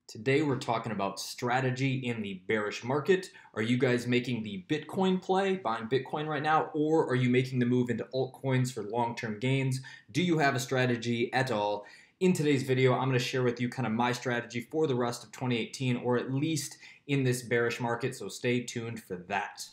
Today we're talking about strategy in the bearish market. Are you guys making the Bitcoin play, buying Bitcoin right now, or are you making the move into altcoins for long-term gains? Do you have a strategy at all? In today's video, I'm going to share with you kind of my strategy for the rest of 2018, or at least in this bearish market, so stay tuned for that.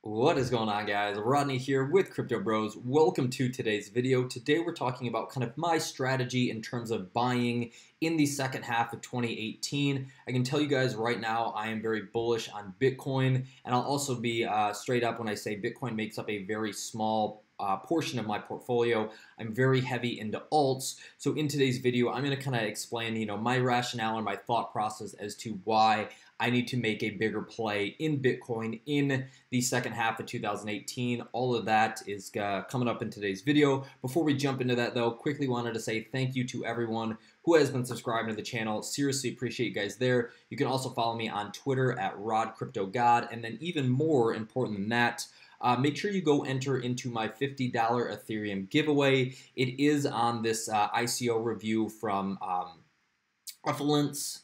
What is going on, guys? Rodney here with Crypto Bros. Welcome to today's video. Today we're talking about kind of my strategy in terms of buying in the second half of 2018. I can tell you guys right now I am very bullish on Bitcoin, and I'll also be straight up when I say Bitcoin makes up a very small portion of my portfolio. I'm very heavy into alts. So in today's video, I'm going to kind of explain, my rationale and my thought process as to why I need to make a bigger play in Bitcoin in the second half of 2018. All of that is coming up in today's video. Before we jump into that though, quickly wanted to say thank you to everyone who has been subscribing to the channel. Seriously appreciate you guys there. You can also follow me on Twitter at RodCryptoGod, and then even more important than that, make sure you go enter into my $50 Ethereum giveaway. It is on this ICO review from Effluence.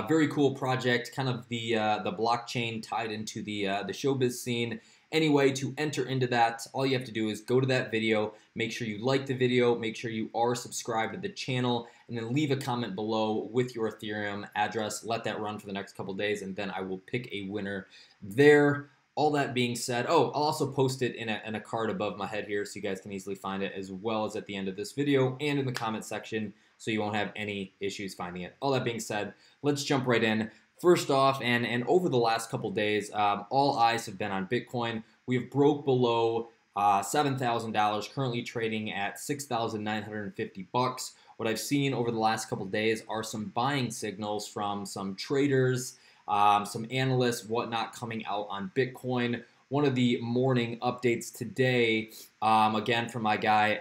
Very cool project, kind of the blockchain tied into the showbiz scene. Anyway, to enter into that, all you have to do is go to that video, make sure you like the video, make sure you are subscribed to the channel, and then leave a comment below with your Ethereum address. Let that run for the next couple days, and then I will pick a winner there. All that being said, I'll also post it in a card above my head here so you guys can easily find it, as well as at the end of this video and in the comment section, so you won't have any issues finding it. All that being said, let's jump right in. First off, and over the last couple days, all eyes have been on Bitcoin. We have broke below $7,000, currently trading at $6,950. What I've seen over the last couple days are some buying signals from some traders, some analysts, whatnot, coming out on Bitcoin. One of the morning updates today, again from my guy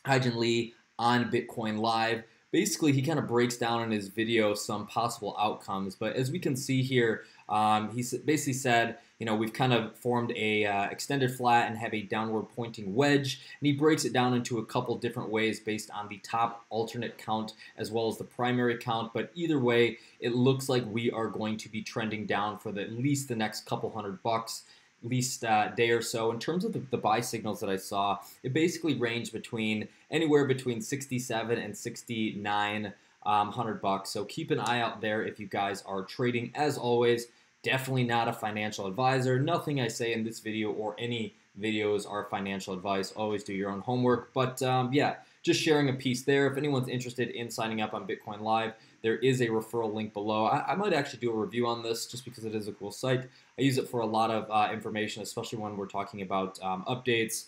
Haijen on Bitcoin Live. Basically, he kind of breaks down in his video some possible outcomes. But as we can see here, he basically said, we've kind of formed a extended flat and have a downward pointing wedge. And he breaks it down into a couple different ways based on the top alternate count as well as the primary count. But either way, it looks like we are going to be trending down for at least the next couple $100. At least day or so. In terms of the buy signals that I saw, it basically ranged between anywhere between 67 and 69 $100. So keep an eye out there if you guys are trading. As always, definitely not a financial advisor. Nothing I say in this video or any videos are financial advice. Always do your own homework. But yeah, just sharing a piece there. If anyone's interested in signing up on Bitcoin Live, there is a referral link below. I might actually do a review on this just because it is a cool site. I use it for a lot of information, especially when we're talking about updates,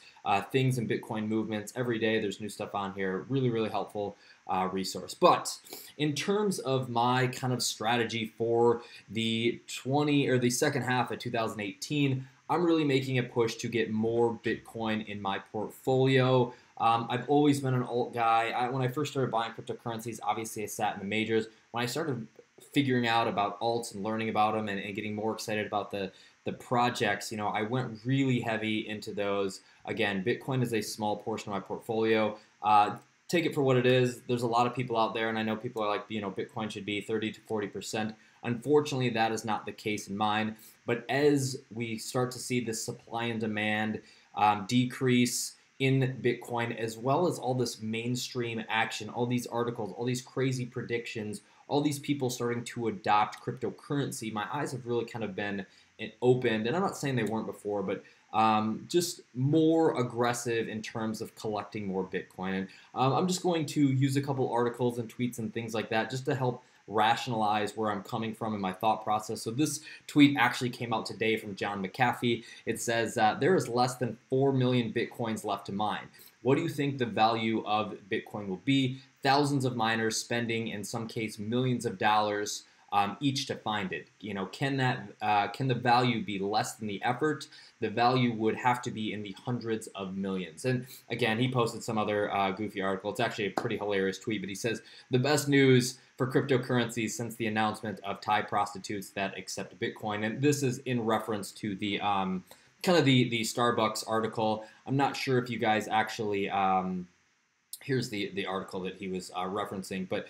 things in Bitcoin movements. Every day there's new stuff on here. Really, really helpful resource. But in terms of my kind of strategy for the second half of 2018, I'm really making a push to get more Bitcoin in my portfolio. I've always been an alt guy. When I first started buying cryptocurrencies, obviously I sat in the majors. When I started figuring out about alts and learning about them and getting more excited about the projects, I went really heavy into those. Again, Bitcoin is a small portion of my portfolio. Take it for what it is. There's a lot of people out there, and I know people are like, Bitcoin should be 30 to 40%. Unfortunately, that is not the case in mine. But as we start to see the supply and demand decrease in Bitcoin, as well as all this mainstream action, all these articles, all these crazy predictions, all these people starting to adopt cryptocurrency, my eyes have really kind of been opened, and I'm not saying they weren't before, but just more aggressive in terms of collecting more Bitcoin. And I'm just going to use a couple articles and tweets and things like that just to help rationalize where I'm coming from in my thought process. So this tweet actually came out today from John McAfee. It says, there is less than 4 million Bitcoins left to mine. What do you think the value of Bitcoin will be? Thousands of miners spending, in some case, millions of dollars each to find it. Can the value be less than the effort? The value would have to be in the hundreds of millions. And again, he posted some other goofy article. It's actually a pretty hilarious tweet, but he says, the best news for cryptocurrencies since the announcement of Thai prostitutes that accept Bitcoin. And this is in reference to the kind of the Starbucks article. I'm not sure if you guys actually here's the article that he was referencing, but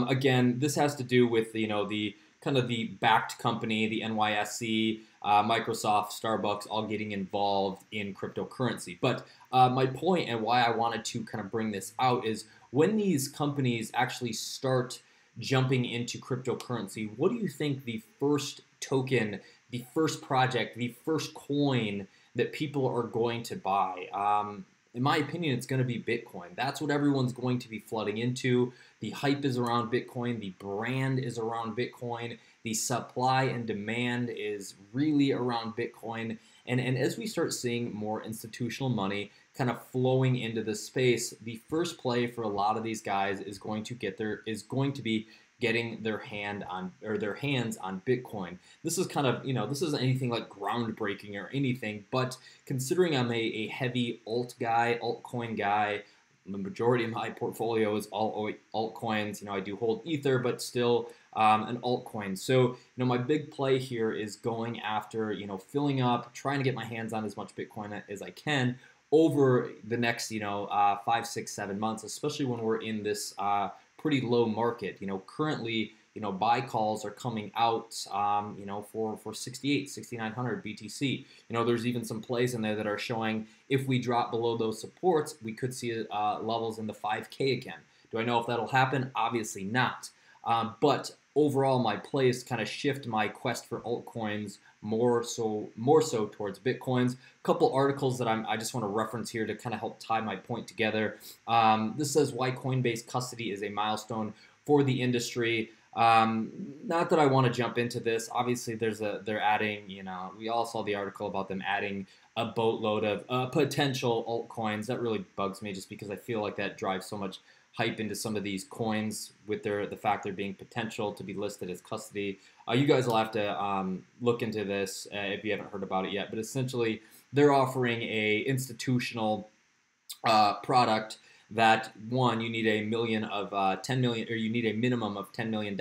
again, this has to do with the kind of the backed company, the NYSE, Microsoft, Starbucks, all getting involved in cryptocurrency. But my point and why I wanted to kind of bring this out is when these companies actually start jumping into cryptocurrency, what do you think the first token, the first project, the first coin that people are going to buy? In my opinion, it's going to be Bitcoin. That's what everyone's going to be flooding into. The hype is around Bitcoin. The brand is around Bitcoin. The supply and demand is really around Bitcoin. And as we start seeing more institutional money kind of flowing into the space, the first play for a lot of these guys is going to be getting their hands on Bitcoin. This is kind of, this isn't anything like groundbreaking or anything, but considering I'm a heavy altcoin guy, the majority of my portfolio is all altcoins. I do hold Ether, but still an altcoin. So, my big play here is going after, filling up, trying to get my hands on as much Bitcoin as I can over the next, 5, 6, 7 months, especially when we're in this pretty low market. Currently, buy calls are coming out, for 6,900 BTC. There's even some plays in there that are showing if we drop below those supports, we could see levels in the 5K again. Do I know if that'll happen? Obviously not. But overall, my play is to kind of shift my quest for altcoins more so towards Bitcoins. A couple articles that I just want to reference here to kind of help tie my point together. This says why Coinbase custody is a milestone for the industry. Not that I want to jump into this. Obviously, they're adding, we all saw the article about them adding a boatload of potential altcoins. That really bugs me just because I feel like that drives so much hype into some of these coins with the fact they're being potential to be listed as custody. You guys will have to look into this if you haven't heard about it yet. But essentially, they're offering a institutional product that, one, you need a minimum of $10 million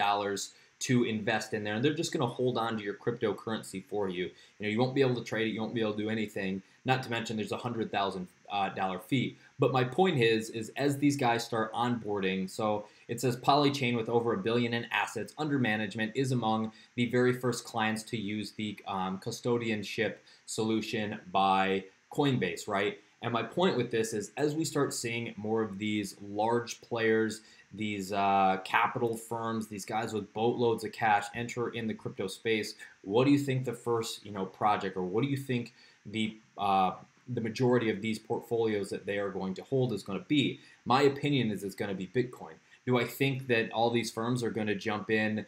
to invest in there, and they're just going to hold on to your cryptocurrency for you. You won't be able to trade it, you won't be able to do anything. Not to mention, there's a $100,000 fee. But my point is as these guys start onboarding, so it says Polychain with over $1 billion in assets under management is among the very first clients to use the custodianship solution by Coinbase, right? And my point with this is as we start seeing more of these large players, these capital firms, these guys with boatloads of cash enter in the crypto space, what do you think the first project, or what do you think the majority of these portfolios that they are going to hold is going to be? My opinion is it's going to be Bitcoin. Do I think that all these firms are going to jump in,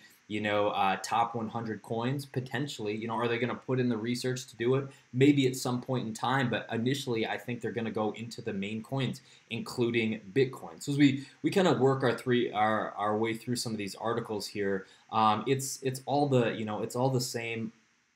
top 100 coins? Potentially. Are they going to put in the research to do it? Maybe at some point in time, but initially I think they're going to go into the main coins, including Bitcoin. So as we kind of work our way through some of these articles here, it's all the same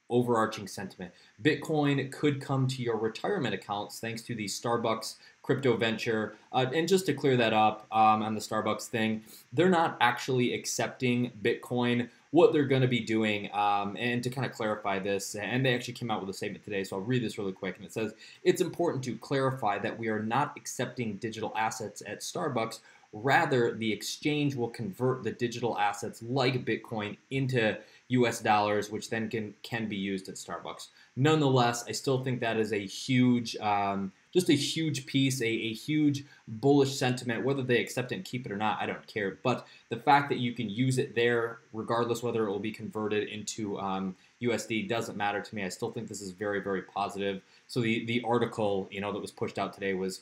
overarching sentiment. Bitcoin could come to your retirement accounts thanks to the Starbucks crypto venture. And just to clear that up on the Starbucks thing, they're not actually accepting Bitcoin. What they're going to be doing, and to kind of clarify this, and they actually came out with a statement today, so I'll read this really quick, and it says, it's important to clarify that we are not accepting digital assets at Starbucks. Rather, the exchange will convert the digital assets like Bitcoin into US dollars, which then can be used at Starbucks. Nonetheless, I still think that is a huge, just a huge piece, a huge bullish sentiment. Whether they accept it and keep it or not, I don't care. But the fact that you can use it there, regardless whether it will be converted into USD, doesn't matter to me. I still think this is very, very positive. So the article, that was pushed out today was,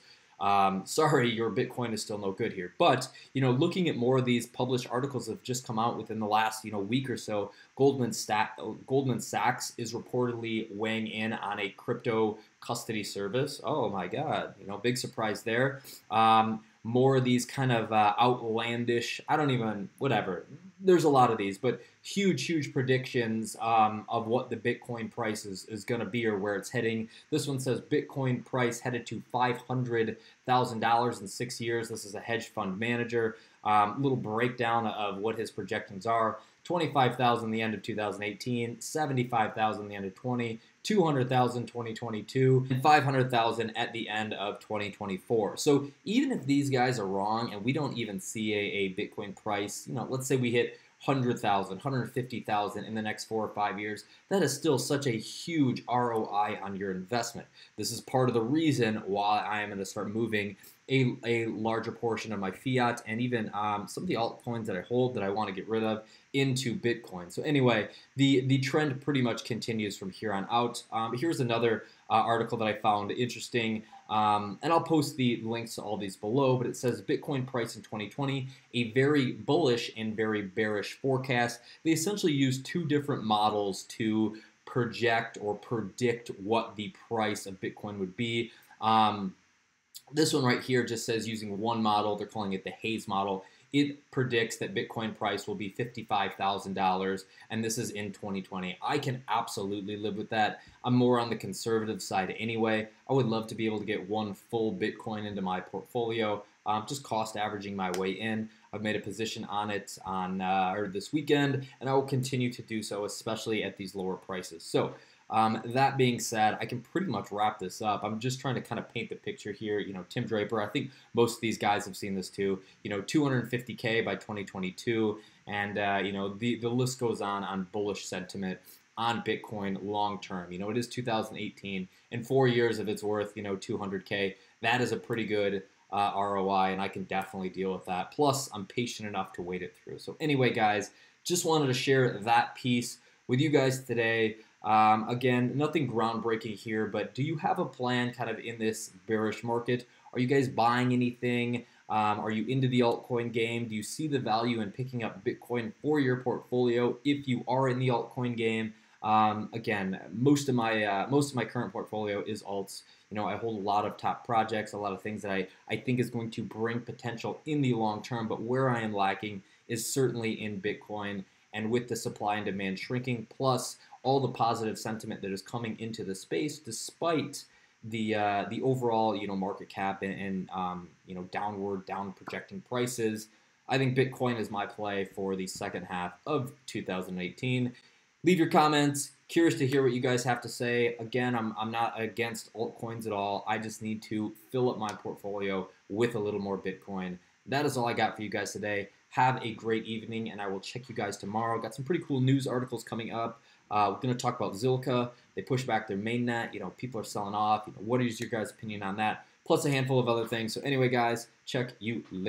sorry, your Bitcoin is still no good here. But, looking at more of these published articles that have just come out within the last, week or so, Goldman Sachs is reportedly weighing in on a crypto custody service. Oh my God, big surprise there. More of these kind of outlandish, whatever. There's a lot of these, but huge predictions of what the Bitcoin price is going to be or where it's heading. This one says Bitcoin price headed to $500,000 in 6 years. This is a hedge fund manager. Little breakdown of what his projections are. 25,000 the end of 2018, 75,000 the end of 20, 200,000 2022, and 500,000 at the end of 2024. So even if these guys are wrong and we don't even see a Bitcoin price, let's say we hit 100,000, 150,000 in the next 4 or 5 years, that is still such a huge ROI on your investment. This is part of the reason why I am going to start moving a larger portion of my fiat and even some of the altcoins that I hold that I want to get rid of into Bitcoin. So anyway, the trend pretty much continues from here on out. Here's another article that I found interesting, and I'll post the links to all these below, but it says Bitcoin price in 2020, a very bullish and very bearish forecast. They essentially use two different models to project or predict what the price of Bitcoin would be. This one right here just says using one model, they're calling it the Haijen model. It predicts that Bitcoin price will be $55,000, and this is in 2020. I can absolutely live with that. I'm more on the conservative side anyway. I would love to be able to get one full Bitcoin into my portfolio, just cost averaging my way in. I've made a position on it on this weekend, and I will continue to do so, especially at these lower prices. So that being said, I can pretty much wrap this up. I'm just trying to kind of paint the picture here. Tim Draper, I think most of these guys have seen this too. 250K by 2022, and the list goes on bullish sentiment on Bitcoin long term. It is 2018. In 4 years, if it's worth 200K, that is a pretty good ROI, and I can definitely deal with that. Plus, I'm patient enough to wait it through. So anyway, guys, just wanted to share that piece with you guys today. Again, nothing groundbreaking here, but do you have a plan kind of in this bearish market? Are you guys buying anything? Are you into the altcoin game? Do you see the value in picking up Bitcoin for your portfolio if you are in the altcoin game? Again, most of my current portfolio is alts. I hold a lot of top projects, a lot of things that I think is going to bring potential in the long term, but where I am lacking is certainly in Bitcoin. And with the supply and demand shrinking, plus all the positive sentiment that is coming into the space, despite the overall market cap and down projecting prices, I think Bitcoin is my play for the second half of 2018. Leave your comments. Curious to hear what you guys have to say. Again, I'm not against altcoins at all. I just need to fill up my portfolio with a little more Bitcoin. That is all I got for you guys today. Have a great evening, and I will check you guys tomorrow. Got some pretty cool news articles coming up. We're going to talk about Zilka. They pushed back their mainnet. People are selling off. What is your guys' opinion on that? Plus a handful of other things. So anyway, guys, check you later.